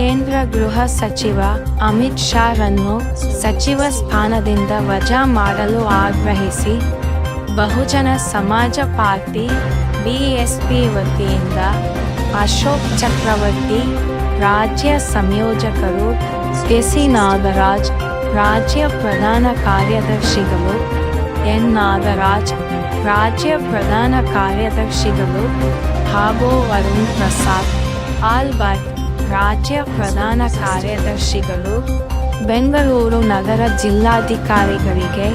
ಕೇಂದ್ರ ಗೃಹ ಸಚಿವ ಅಮಿತ್ ಶಾ ರನ್ನು ಸಚಿವ ಸ್ಥಾನದಿಂದ ವಜಾ ಮಾಡಲು ಆಗ್ರಹಿಸಿ ಬಹುಜನ ಸಮಾಜ ಪಾರ್ಟಿ ಬಿಎಸ್ಪಿ ವತಿಯಿಂದ ಅಶೋಕ್ ಚಕ್ರವರ್ತಿ, ರಾಜ್ಯ ಸಂಯೋಜಕರು ಎಸಿ ನಾಗರಾಜ್, ರಾಜ್ಯ ಪ್ರಧಾನ ಕಾರ್ಯದರ್ಶಿಗಳು ಎನ್ ನಾಗರಾಜ್, ರಾಜ್ಯ ಪ್ರಧಾನ ಕಾರ್ಯದರ್ಶಿಗಳು ಹಾಗೂ ವರುಣ್ ಪ್ರಸಾದ್ ಆಲ್ಬರ್ಟ್, ರಾಜ್ಯ ಪ್ರಧಾನ ಕಾರ್ಯದರ್ಶಿಗಳು ಬೆಂಗಳೂರು ನಗರ ಜಿಲ್ಲಾಧಿಕಾರಿಗಳಿಗೆ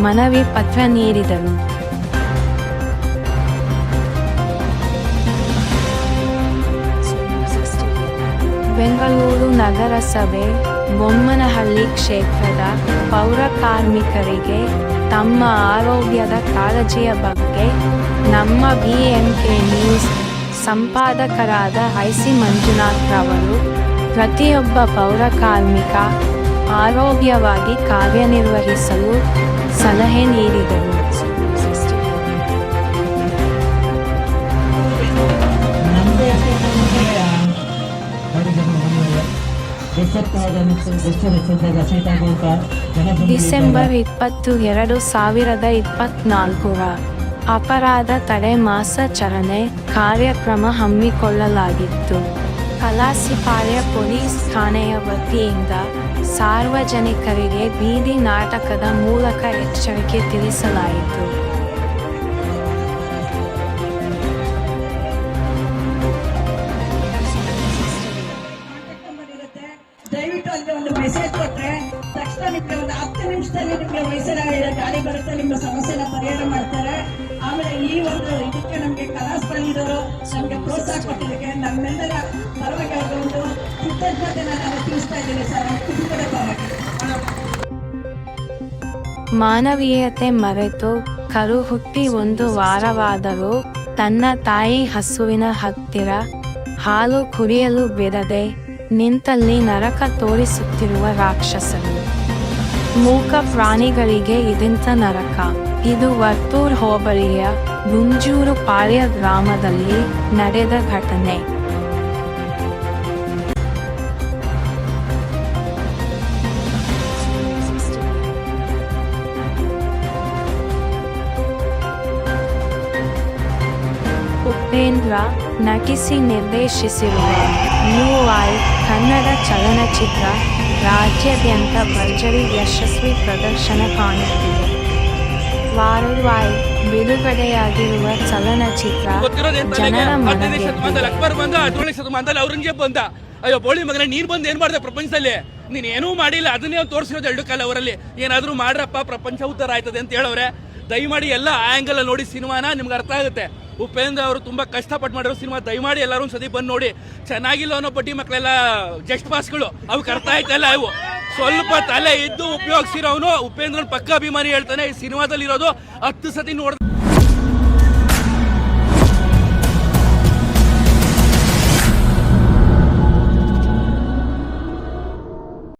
ಮನವಿ ಪತ್ರ ನೀಡಿದರು. ಬೆಂಗಳೂರು ನಗರಸಭೆ ಬೊಮ್ಮನಹಳ್ಳಿ ಕ್ಷೇತ್ರದ ಪೌರ ಕಾರ್ಮಿಕರಿಗೆ ತಮ್ಮ ಆರೋಗ್ಯದ ಕಾಳಜಿಯ ಬಗ್ಗೆ ನಮ್ಮ BMK ನ್ಯೂಸ್ ಸಂಪಾದಕರಾದ ಐಸಿ ಮಂಜುನಾಥ್ ರವರು ಪ್ರತಿಯೊಬ್ಬ ಪೌರ ಕಾರ್ಮಿಕ ಆರೋಗ್ಯವಾಗಿ ಕಾರ್ಯನಿರ್ವಹಿಸಲು ಸಲಹೆ ನೀಡಿದರು. ಡಿಸೆಂಬರ್ 20, 2024 ಅಪರಾಧ ತಡೆ ಮಾಸಾಚರಣೆ ಕಾರ್ಯಕ್ರಮ ಹಮ್ಮಿಕೊಳ್ಳಲಾಗಿತ್ತು. ಕಲಾಸಿಪಾಳ್ಯ ಪೊಲೀಸ್ ಠಾಣೆಯ ವತಿಯಿಂದ ಸಾರ್ವಜನಿಕರಿಗೆ ಬೀದಿ ನಾಟಕದ ಮೂಲಕ ಎಚ್ಚರಿಕೆ ತಿಳಿಸಲಾಯಿತು. ದಯವಿಟ್ಟು ಅಲ್ಲಿ ಒಂದು ಮೆಸೇಜ್ ಕೊಟ್ರೆ ತಕ್ಷಣ ನಿಮಗೆ ಒಂದು 10 ನಿಮಿಷದಲ್ಲಿ ನಿಮಗೆ ವಯಸ್ಸಿನ ಗಾಡಿ ಬರುತ್ತೆ, ನಿಮ್ಮ ಸಮಸ್ಯೆನ ಪರಿಹಾರ ಮಾಡ್ತಾರೆ. ಆಮೇಲೆ ಈ ಒಂದು ಇದಕ್ಕೆ ನಮಗೆ ಕಲಾಸ್ಪರ್ಧಿದವರು ನಮಗೆ ಪ್ರೋತ್ಸಾಹ ಕೊಟ್ಟಿದ್ದಕ್ಕೆ ನಮ್ಮೆಲ್ಲರ ಪರವಾಗಿ ಅವರ ಒಂದು ಕೃತಜ್ಞತೆನ ನಾನು ತಿಳಿಸ್ತಾ ಇದ್ದೀನಿ ಸರ್, ಕುಟುಂಬದ ಪರವಾಗಿ. ಮಾನವೀಯತೆ ಮರೆತು ಕರು ಹುಟ್ಟಿ 1 ವಾರವಾದರೂ ತನ್ನ ತಾಯಿ ಹಸುವಿನ ಹತ್ತಿರ ಹಾಲು ಕುಡಿಯಲು ಬಿಡದೆ ನಿಂತಲ್ಲಿ ನರಕ ತೋರಿಸುತ್ತಿರುವ ರಾಕ್ಷಸರು. ಮೂಕ ಪ್ರಾಣಿಗಳಿಗೆ ಇದೆಂಥ ನರಕ? ಇದು ವರ್ತೂರ್ ಹೋಬಳಿಯ ಗುಂಜೂರು ಪಾಳ್ಯ ಗ್ರಾಮದಲ್ಲಿ ನಡೆದ ಘಟನೆ. ಉಪೇಂದ್ರ ನಟಿಸಿ ನಿರ್ದೇಶಿಸಿರುವ UI ಕನ್ನಡ ಚಲನಚಿತ್ರ ರಾಜ್ಯಾದ್ಯಂತ ಭರ್ಜರಿ ಯಶಸ್ವಿ ಪ್ರದರ್ಶನ ಕಾಣುತ್ತಿದೆ. ವಾರವಾಯ್ ಬಿಡುಗಡೆಯಾಗಿರುವ ಚಲನಚಿತ್ರ ಜನರ ಶತಮಾನದಲ್ಲಿ ಔರಂಗಜೇಬ್ ಬಂದ, ಅಯ್ಯೋ ಬೋಳಿ ಮಗನ ನೀನ್ ಬಂದು ಏನ್ ಮಾಡಿದೆ ಪ್ರಪಂಚದಲ್ಲಿ? ನೀನ್ ಏನೂ ಮಾಡಿಲ್ಲ, ಅದನ್ನೇ ತೋರಿಸಿರೋದು 2 ಕಾಲ ಅವರಲ್ಲಿ. ಏನಾದ್ರೂ ಮಾಡ್ರಪ್ಪ ಪ್ರಪಂಚ ಉದ್ಧಾರ ಆಯ್ತದೆ ಅಂತ ಹೇಳವ್ರೆ. ದಯಮಾಡಿ ಎಲ್ಲ ಆಂಗಲ್ ನೋಡಿ ಸಿನಿಮಾನ ನಿಮ್ಗೆ ಅರ್ಥ ಆಗುತ್ತೆ. ಉಪೇಂದ್ರ ಅವರು ತುಂಬಾ ಕಷ್ಟಪಟ್ಟು ಮಾಡಿರೋ ಸಿನಿಮಾ, ದಯಮಾಡಿ ಎಲ್ಲರೂ ಸತಿ ಬಂದು ನೋಡಿ. ಚೆನ್ನಾಗಿಲ್ಲ ಅನ್ನೋ ಬಡ್ಡಿ ಮಕ್ಕಳೆಲ್ಲ ಜಸ್ಟ್ ಪಾಸ್ಗಳು, ಅವಕ್ಕೆ ಅರ್ಥ ಆಯ್ತಲ್ಲ. ಇವು ಸ್ವಲ್ಪ ತಲೆ ಇದ್ದು ಉಪಯೋಗಿಸಿರೋನು ಉಪೇಂದ್ರನ್ ಪಕ್ಕ ಅಭಿಮಾನಿ ಹೇಳ್ತಾನೆ. ಈ ಸಿನಿಮಾದಲ್ಲಿ ಇರೋದು 10 ಸತಿ ನೋಡಿದ